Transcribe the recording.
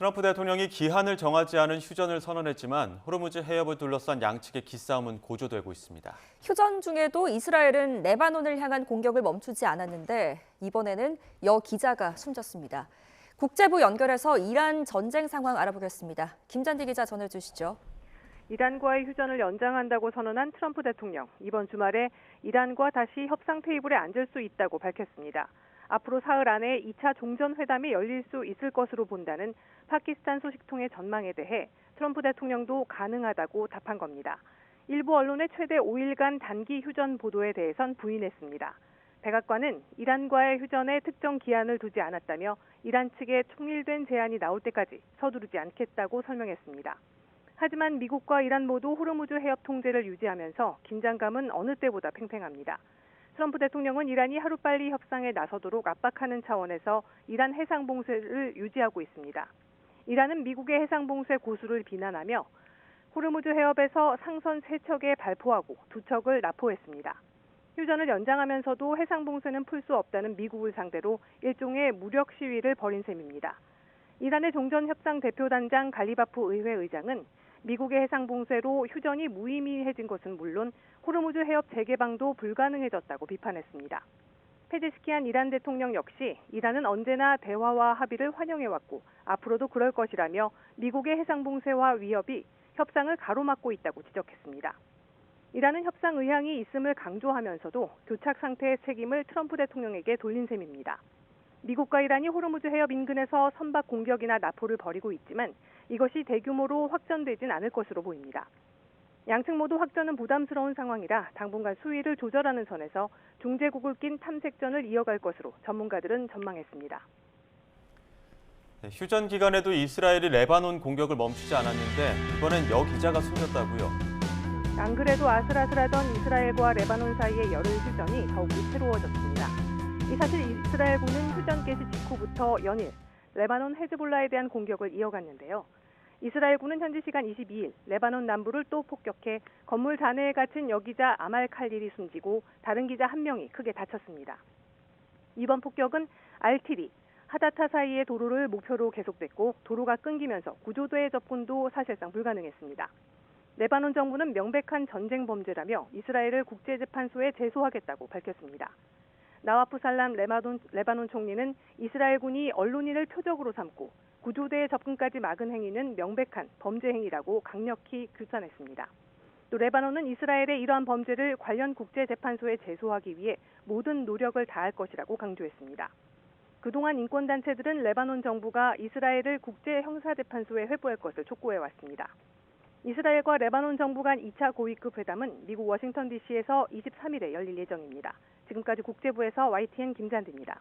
트럼프 대통령이 기한을 정하지 않은 휴전을 선언했지만 호르무즈 해협을 둘러싼 양측의 기싸움은 고조되고 있습니다. 휴전 중에도 이스라엘은 레바논을 향한 공격을 멈추지 않았는데 이번에는 여 기자가 숨졌습니다. 국제부 연결해서 이란 전쟁 상황 알아보겠습니다. 김잔디 기자 전해주시죠. 이란과의 휴전을 연장한다고 선언한 트럼프 대통령. 이번 주말에 이란과 다시 협상 테이블에 앉을 수 있다고 밝혔습니다. 앞으로 사흘 안에 2차 종전회담이 열릴 수 있을 것으로 본다는 파키스탄 소식통의 전망에 대해 트럼프 대통령도 가능하다고 답한 겁니다. 일부 언론의 최대 5일간 단기 휴전 보도에 대해선 부인했습니다. 백악관은 이란과의 휴전에 특정 기한을 두지 않았다며 이란 측에 통일된 제안이 나올 때까지 서두르지 않겠다고 설명했습니다. 하지만 미국과 이란 모두 호르무즈 해협 통제를 유지하면서 긴장감은 어느 때보다 팽팽합니다. 트럼프 대통령은 이란이 하루빨리 협상에 나서도록 압박하는 차원에서 이란 해상봉쇄를 유지하고 있습니다. 이란은 미국의 해상봉쇄 고수를 비난하며 호르무즈 해협에서 상선 3척에 발포하고 2척을 납포했습니다. 휴전을 연장하면서도 해상봉쇄는 풀 수 없다는 미국을 상대로 일종의 무력 시위를 벌인 셈입니다. 이란의 종전협상 대표단장 갈리바프 의회 의장은 미국의 해상봉쇄로 휴전이 무의미해진 것은 물론 호르무즈 해협 재개방도 불가능해졌다고 비판했습니다. 페제스키안 이란 대통령 역시 이란은 언제나 대화와 합의를 환영해왔고 앞으로도 그럴 것이라며 미국의 해상봉쇄와 위협이 협상을 가로막고 있다고 지적했습니다. 이란은 협상 의향이 있음을 강조하면서도 교착 상태의 책임을 트럼프 대통령에게 돌린 셈입니다. 미국과 이란이 호르무즈 해협 인근에서 선박 공격이나 납포를 벌이고 있지만 이것이 대규모로 확전되진 않을 것으로 보입니다. 양측 모두 확전은 부담스러운 상황이라 당분간 수위를 조절하는 선에서 중재국을 낀 탐색전을 이어갈 것으로 전문가들은 전망했습니다. 휴전 기간에도 이스라엘이 레바논 공격을 멈추지 않았는데 이번엔 여 기자가 숨졌다고요. 안 그래도 아슬아슬하던 이스라엘과 레바논 사이의 열흘 휴전이 더욱 위태로워졌습니다. 이 사실 이스라엘군은 휴전 개시 직후부터 연일 레바논 헤즈볼라에 대한 공격을 이어갔는데요. 이스라엘군은 현지 시간 22일 레바논 남부를 또 폭격해 건물 잔해에 갇힌 여기자 아말 칼릴이 숨지고 다른 기자 1명이 크게 다쳤습니다. 이번 폭격은 알티리, 하다타 사이의 도로를 목표로 계속됐고 도로가 끊기면서 구조대의 접근도 사실상 불가능했습니다. 레바논 정부는 명백한 전쟁 범죄라며 이스라엘을 국제재판소에 제소하겠다고 밝혔습니다. 나와프 살람 레바논 총리는 이스라엘군이 언론인을 표적으로 삼고 구조대의 접근까지 막은 행위는 명백한 범죄 행위라고 강력히 규탄했습니다. 또 레바논은 이스라엘의 이러한 범죄를 관련 국제재판소에 제소하기 위해 모든 노력을 다할 것이라고 강조했습니다. 그동안 인권단체들은 레바논 정부가 이스라엘을 국제형사재판소에 회부할 것을 촉구해왔습니다. 이스라엘과 레바논 정부 간 2차 고위급 회담은 미국 워싱턴 DC에서 23일에 열릴 예정입니다. 지금까지 국제부에서 YTN 김잔디입니다.